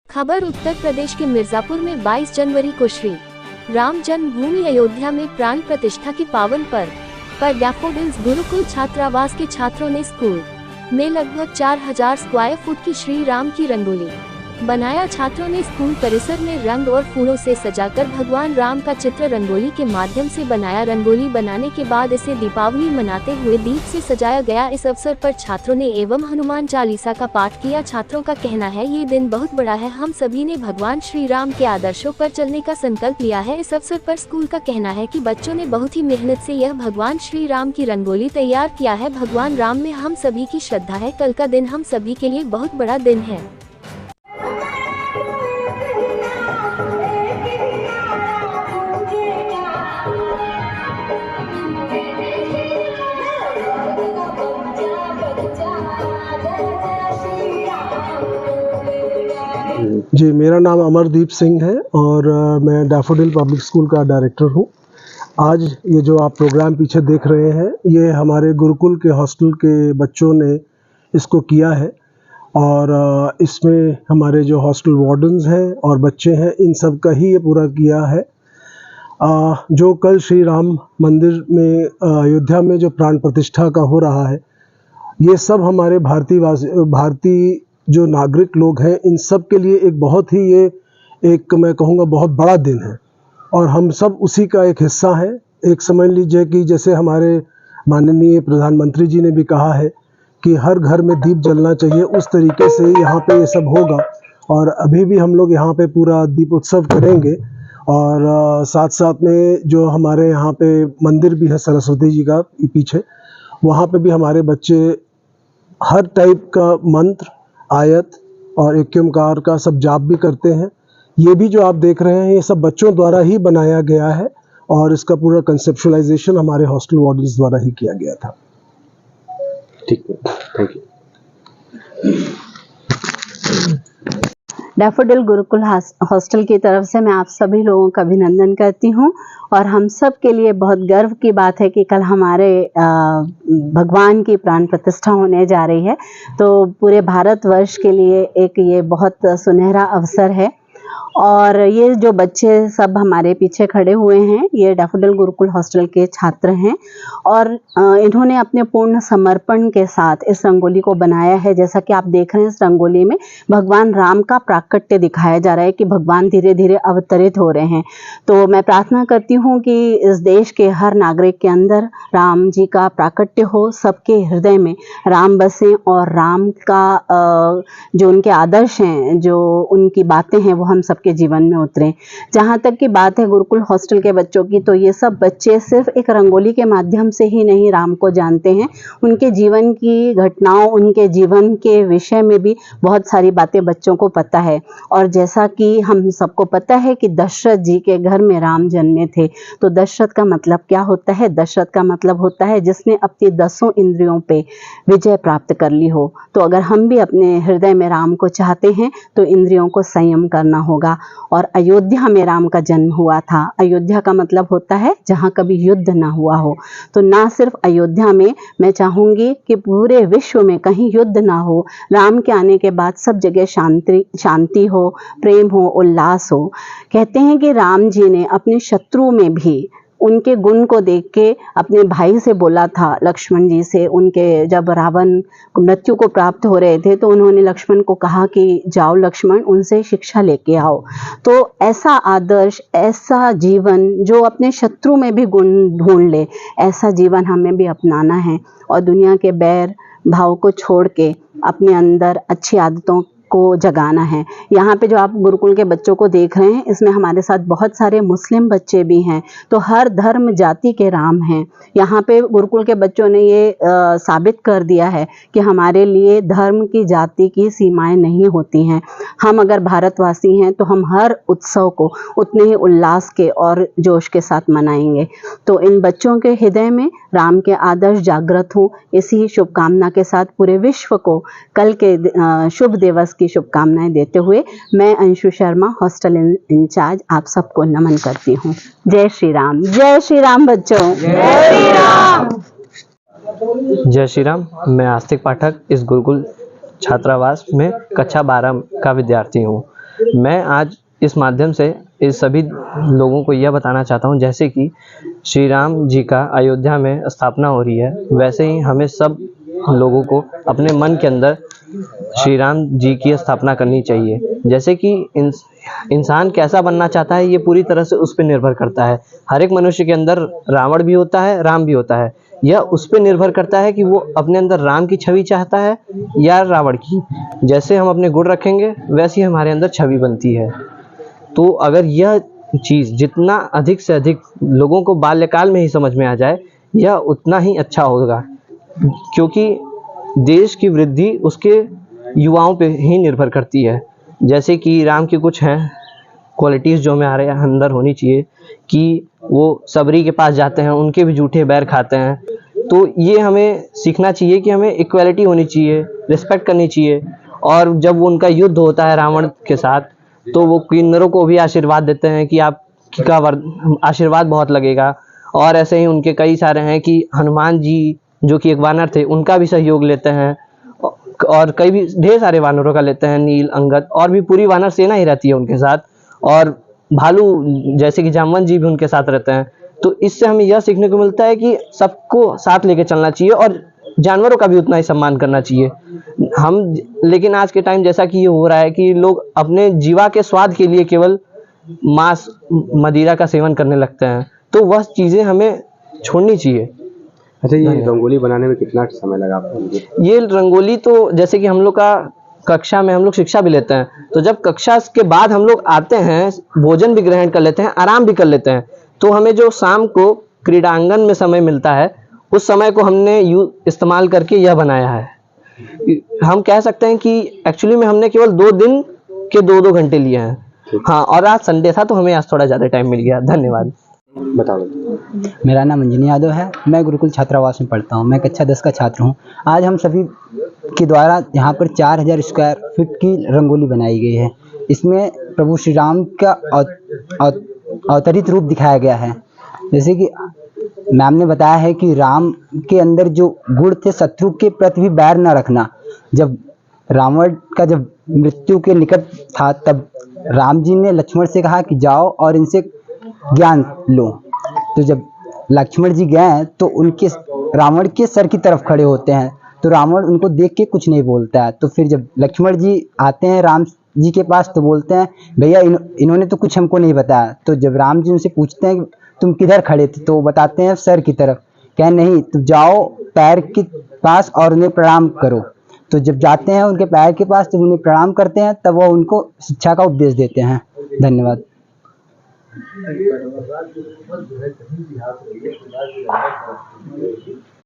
खबर उत्तर प्रदेश के मिर्जापुर में 22 जनवरी को श्री राम जन्मभूमि अयोध्या में प्राण प्रतिष्ठा की पावन पर्व पर डैफोडिल्स गुरुकुल छात्रावास के छात्रों ने स्कूल में लगभग 4000 स्क्वायर फुट की श्री राम की रंगोली बनाया। छात्रों ने स्कूल परिसर में रंग और फूलों से सजाकर भगवान राम का चित्र रंगोली के माध्यम से बनाया। रंगोली बनाने के बाद इसे दीपावली मनाते हुए दीप से सजाया गया। इस अवसर पर छात्रों ने एवं हनुमान चालीसा का पाठ किया। छात्रों का कहना है ये दिन बहुत बड़ा है, हम सभी ने भगवान श्री राम के आदर्शों पर चलने का संकल्प लिया है। इस अवसर पर स्कूल का कहना है कि बच्चों ने बहुत ही मेहनत से यह भगवान श्री राम की रंगोली तैयार किया है। भगवान राम में हम सभी की श्रद्धा है। कल का दिन हम सभी के लिए बहुत बड़ा दिन है। जी, मेरा नाम अमरदीप सिंह है और मैं डैफोडिल पब्लिक स्कूल का डायरेक्टर हूँ। आज ये जो आप प्रोग्राम पीछे देख रहे हैं, ये हमारे गुरुकुल के हॉस्टल के बच्चों ने इसको किया है और इसमें हमारे जो हॉस्टल वार्डन्स हैं और बच्चे हैं, इन सब का ही ये पूरा किया है। जो कल श्री राम मंदिर में अयोध्या में जो प्राण प्रतिष्ठा का हो रहा है, ये सब हमारे भारतीय जो नागरिक लोग हैं, इन सब के लिए एक बहुत ही ये एक मैं कहूँगा बहुत बड़ा दिन है और हम सब उसी का एक हिस्सा हैं। एक समझ लीजिए कि जैसे हमारे माननीय प्रधानमंत्री जी ने भी कहा है कि हर घर में दीप जलना चाहिए, उस तरीके से यहाँ पे ये सब होगा और अभी भी हम लोग यहाँ पे पूरा दीप उत्सव करेंगे। और साथ साथ में जो हमारे यहाँ पे मंदिर भी है सरस्वती जी का पीछे, वहाँ पे भी हमारे बच्चे हर टाइप का मंत्र, आयत और एकमकार का सब जाप भी करते हैं। ये भी जो आप देख रहे हैं, ये सब बच्चों द्वारा ही बनाया गया है और इसका पूरा कंसेप्चुअलाइजेशन हमारे हॉस्टल वार्डन्स द्वारा ही किया गया था। ठीक है, thank you. Daffodil Gurukul hostel की तरफ से मैं आप सभी लोगों का अभिनंदन करती हूँ और हम सब के लिए बहुत गर्व की बात है कि कल हमारे भगवान की प्राण प्रतिष्ठा होने जा रही है। तो पूरे भारतवर्ष के लिए एक ये बहुत सुनहरा अवसर है और ये जो बच्चे सब हमारे पीछे खड़े हुए हैं, ये डैफोडिल गुरुकुल हॉस्टल के छात्र हैं और इन्होंने अपने पूर्ण समर्पण के साथ इस रंगोली को बनाया है। जैसा कि आप देख रहे हैं, इस रंगोली में भगवान राम का प्राकट्य दिखाया जा रहा है कि भगवान धीरे धीरे अवतरित हो रहे हैं। तो मैं प्रार्थना करती हूँ कि इस देश के हर नागरिक के अंदर राम जी का प्राकट्य हो, सबके हृदय में राम बसें और राम का जो उनके आदर्श हैं, जो उनकी बातें हैं, वो हम सबके जीवन में उतरे। जहाँ तक की बात है गुरुकुल हॉस्टल के बच्चों की, तो ये सब बच्चे सिर्फ एक रंगोली के माध्यम से ही नहीं राम को जानते हैं, उनके जीवन की घटनाओं, उनके जीवन के विषय में भी बहुत सारी बातें बच्चों को पता है। और जैसा कि हम सबको पता है कि दशरथ जी के घर में राम जन्मे थे, तो दशरथ का मतलब क्या होता है? दशरथ का मतलब होता है जिसने अपनी 10 इंद्रियों पे विजय प्राप्त कर ली हो। तो अगर हम भी अपने हृदय में राम को चाहते हैं तो इंद्रियों को संयम करना होगा। और अयोध्या में राम का जन्म हुआ था। अयोध्या का मतलब होता है जहाँ कभी युद्ध ना हुआ हो। तो ना सिर्फ अयोध्या में, मैं चाहूँगी कि पूरे विश्व में कहीं युद्ध ना हो। राम के आने के बाद सब जगह शांति हो, प्रेम हो, उल्लास हो। कहते हैं कि राम जी ने अपने शत्रु में भी उनके गुण को देख के अपने भाई से बोला था, लक्ष्मण जी से, उनके जब रावण मृत्यु को प्राप्त हो रहे थे, तो उन्होंने लक्ष्मण को कहा कि जाओ लक्ष्मण, उनसे शिक्षा लेके आओ। तो ऐसा आदर्श, ऐसा जीवन जो अपने शत्रु में भी गुण ढूंढ ले, ऐसा जीवन हमें भी अपनाना है और दुनिया के बैर भाव को छोड़ के अपने अंदर अच्छी आदतों को जगाना है। यहाँ पे जो आप गुरुकुल के बच्चों को देख रहे हैं, इसमें हमारे साथ बहुत सारे मुस्लिम बच्चे भी हैं। तो हर धर्म जाति के राम हैं। यहाँ पे गुरुकुल के बच्चों ने ये साबित कर दिया है कि हमारे लिए धर्म की, जाति की सीमाएं नहीं होती हैं। हम अगर भारतवासी हैं तो हम हर उत्सव को उतने ही उल्लास के और जोश के साथ मनाएंगे। तो इन बच्चों के हृदय में राम के आदर्श जागृत हों, इसी शुभकामना के साथ पूरे विश्व को कल के शुभ दिवस की शुभकामनाएं देते हुए मैं अंशु शर्मा, हॉस्टल इंचार्ज, आप सबको नमन करती हूँ। जय श्री राम। जय श्री राम बच्चों। जय श्री राम। जय श्री राम। मैं आस्तिक पाठक इस गुरुकुल छात्रावास में कक्षा 12 का विद्यार्थी हूँ। मैं आज इस माध्यम से इस सभी लोगों को यह बताना चाहता हूँ, जैसे कि श्री राम जी का अयोध्या में स्थापना हो रही है, वैसे ही हमें सब लोगों को अपने मन के अंदर श्री राम जी की स्थापना करनी चाहिए। जैसे कि इंसान कैसा बनना चाहता है, ये पूरी तरह से उस पर निर्भर करता है। हर एक मनुष्य के अंदर रावण भी होता है, राम भी होता है। यह उस पर निर्भर करता है कि वो अपने अंदर राम की छवि चाहता है या रावण की। जैसे हम अपने गुण रखेंगे, वैसी हमारे अंदर छवि बनती है। तो अगर यह चीज़ जितना अधिक से अधिक लोगों को बाल्यकाल में ही समझ में आ जाए, यह उतना ही अच्छा होगा, क्योंकि देश की वृद्धि उसके युवाओं पे ही निर्भर करती है। जैसे कि राम की कुछ हैं क्वालिटीज़ जो हमारे अंदर होनी चाहिए, कि वो सबरी के पास जाते हैं, उनके भी जूठे बैर खाते हैं। तो ये हमें सीखना चाहिए कि हमें इक्वालिटी होनी चाहिए, रिस्पेक्ट करनी चाहिए। और जब उनका युद्ध होता है रावण के साथ, तो वो किन्नरों को भी आशीर्वाद देते हैं कि आपका आशीर्वाद बहुत लगेगा। और ऐसे ही उनके कई सारे हैं कि हनुमान जी जो कि एक वानर थे, उनका भी सहयोग लेते हैं, और कई भी ढेर सारे वानरों का लेते हैं, नील, अंगद, और भी पूरी वानर सेना ही रहती है उनके साथ। और भालू जैसे कि जामवंत जी भी उनके साथ रहते हैं। तो इससे हमें यह सीखने को मिलता है कि सबको साथ लेके चलना चाहिए और जानवरों का भी उतना ही सम्मान करना चाहिए। लेकिन आज के टाइम जैसा कि ये हो रहा है कि लोग अपने जीवा के स्वाद के लिए केवल मांस, मदिरा का सेवन करने लगते हैं, तो वह चीज़ें हमें छोड़नी चाहिए। अच्छा, ये रंगोली बनाने में कितना समय लगा आपको? ये रंगोली तो जैसे कि हम लोग का कक्षा में हम लोग शिक्षा भी लेते हैं, तो जब कक्षा के बाद हम लोग आते हैं, भोजन भी ग्रहण कर लेते हैं, आराम भी कर लेते हैं, तो हमें जो शाम को क्रीड़ांगन में समय मिलता है, उस समय को हमने इस्तेमाल करके यह बनाया है। हम कह सकते हैं कि एक्चुअली में हमने केवल 2 दिन के 2-2 घंटे लिए हैं। हाँ, और आज संडे था तो हमें आज थोड़ा ज़्यादा टाइम मिल गया। धन्यवाद। बताओ। मेरा नाम अंजनी यादव है। मैं गुरुकुल छात्रावास में पढ़ता हूँ। मैं कक्षा 10 का छात्र हूँ। आज हम सभी के द्वारा यहाँ पर 4000 स्क्वायर फीट की रंगोली बनाई गई है। इसमें प्रभु श्री राम का अवतरित रूप दिखाया गया है। जैसे कि मैम ने बताया है कि राम के अंदर जो गुण थे, शत्रु के प्रति भी बैर न रखना। जब रावण का जब मृत्यु के निकट था, तब राम जी ने लक्ष्मण से कहा कि जाओ और इनसे ज्ञान लो। तो जब लक्ष्मण जी गए तो उनके रावण के सर की तरफ खड़े होते हैं, तो रावण उनको देख के कुछ नहीं बोलता है। तो फिर जब लक्ष्मण जी आते हैं राम जी के पास, तो बोलते हैं भैया इन्होंने तो कुछ हमको नहीं बताया। तो जब राम जी उनसे पूछते हैं तुम किधर खड़े थे, तो बताते हैं सर की तरफ। कहें नहीं, तुम जाओ पैर के पास और उन्हें प्रणाम करो। तो जब जाते हैं उनके पैर के पास, जब उन्हें प्रणाम करते हैं, तब वो उनको शिक्षा का उपदेश देते हैं। धन्यवाद।